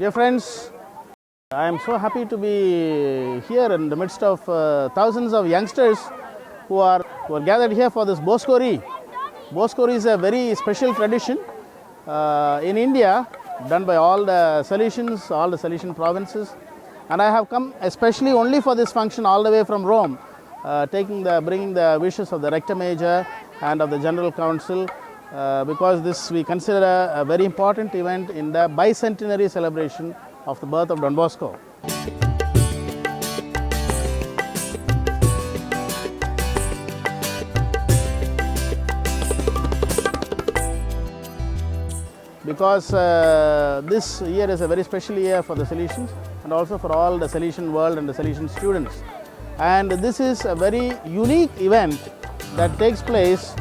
Dear friends, I am so happy to be here in the midst of thousands of youngsters who are gathered here for this Boskori. Boskori is a very special tradition in India, done by all the Salesian provinces. And I have come especially only for this function all the way from Rome, bringing the wishes of the Rector Major and of the General Council, because this we consider a very important event in the bicentenary celebration of the birth of Don Bosco. Because this year is a very special year for the Salesians and also for all the Salesian world and the Salesian students. And this is a very unique event that takes place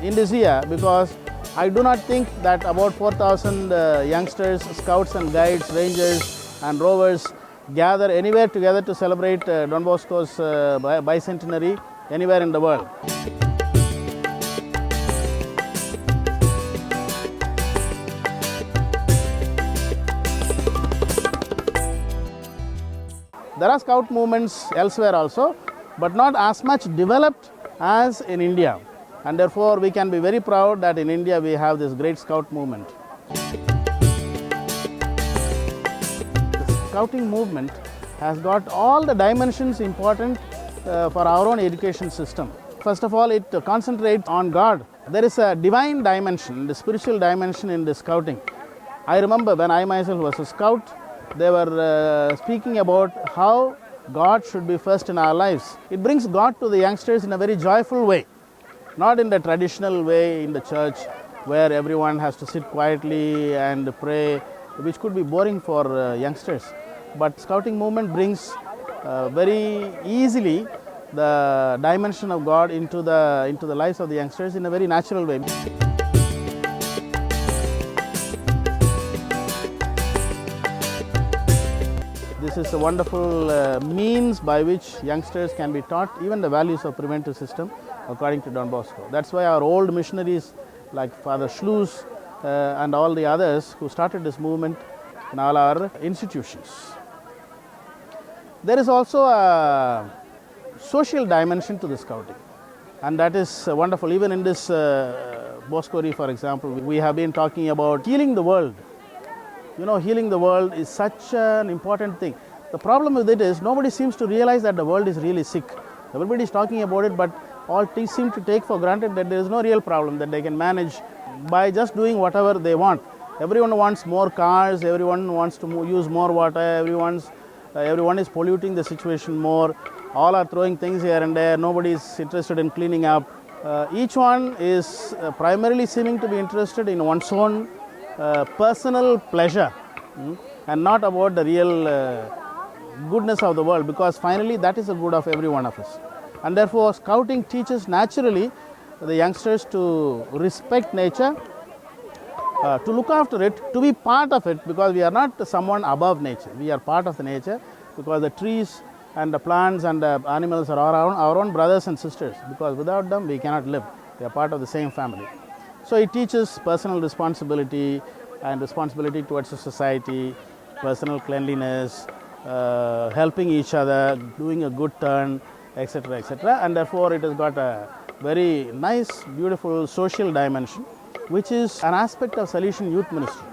in this year, because I do not think that about 4,000 youngsters, scouts and guides, rangers and rovers gather anywhere together to celebrate Don Bosco's bicentenary anywhere in the world. There are scout movements elsewhere also, but not as much developed as in India. And therefore, we can be very proud that in India we have this great scout movement. The scouting movement has got all the dimensions important for our own education system. First of all, it concentrates on God. There is a divine dimension, the spiritual dimension in the scouting. I remember when I myself was a scout, they were speaking about how God should be first in our lives. It brings God to the youngsters in a very joyful way, not in the traditional way in the church where everyone has to sit quietly and pray, which could be boring for youngsters. But scouting movement brings very easily the dimension of God into the lives of the youngsters in a very natural way. This is a wonderful means by which youngsters can be taught even the values of preventive system according to Don Bosco. That's why our old missionaries like Father Schluss and all the others who started this movement in all our institutions. There is also a social dimension to the scouting, and that is wonderful. Even in this Boskori, for example, we have been talking about healing the world. You know, healing the world is such an important thing. The problem with it is nobody seems to realize that the world is really sick. Everybody is talking about it, but all seem to take for granted that there is no real problem that they can manage by just doing whatever they want. Everyone wants more cars, everyone wants to use more water, everyone is polluting the situation more. All are throwing things here and there, nobody is interested in cleaning up. Each one is primarily seeming to be interested in one's own personal pleasure and not about the real goodness of the world, because finally that is the good of every one of us. And therefore scouting teaches naturally the youngsters to respect nature, to look after it, to be part of it, because we are not someone above nature. We are part of the nature, because the trees and the plants and the animals are our own brothers and sisters, because without them we cannot live. We are part of the same family. So it teaches personal responsibility and responsibility towards the society, personal cleanliness, helping each other, doing a good turn, etc., etc. And therefore it has got a very nice, beautiful social dimension, which is an aspect of Salesian Youth Ministry.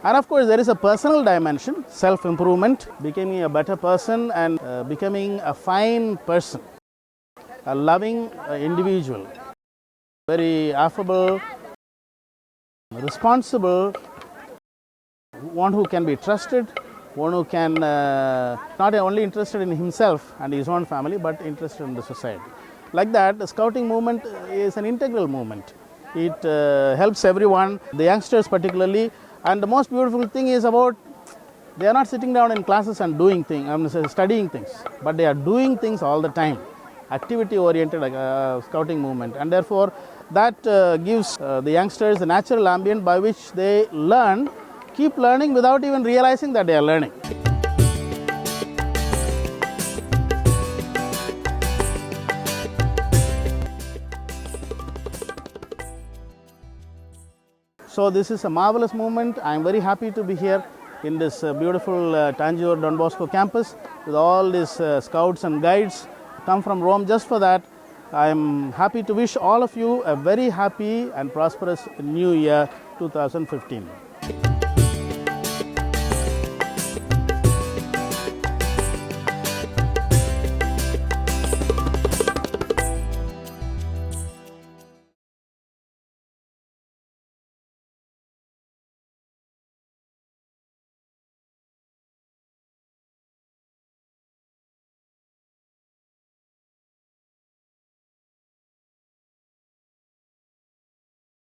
And of course, there is a personal dimension, self-improvement, becoming a better person and becoming a fine person, a loving individual, very affable, responsible, one who can be trusted, one who can not only interested in himself and his own family, but interested in the society. Like that, the scouting movement is an integral movement. It helps everyone, the youngsters particularly. And the most beautiful thing is about they are not sitting down in classes and doing things, studying things, but they are doing things all the time, activity-oriented scouting movement. And therefore, that gives the youngsters the natural ambient by which they learn, keep learning without even realizing that they are learning. So this is a marvelous movement. I am very happy to be here in this beautiful Tanjore Don Bosco campus with all these scouts and guides come from Rome just for that. I am happy to wish all of you a very happy and prosperous new year 2015.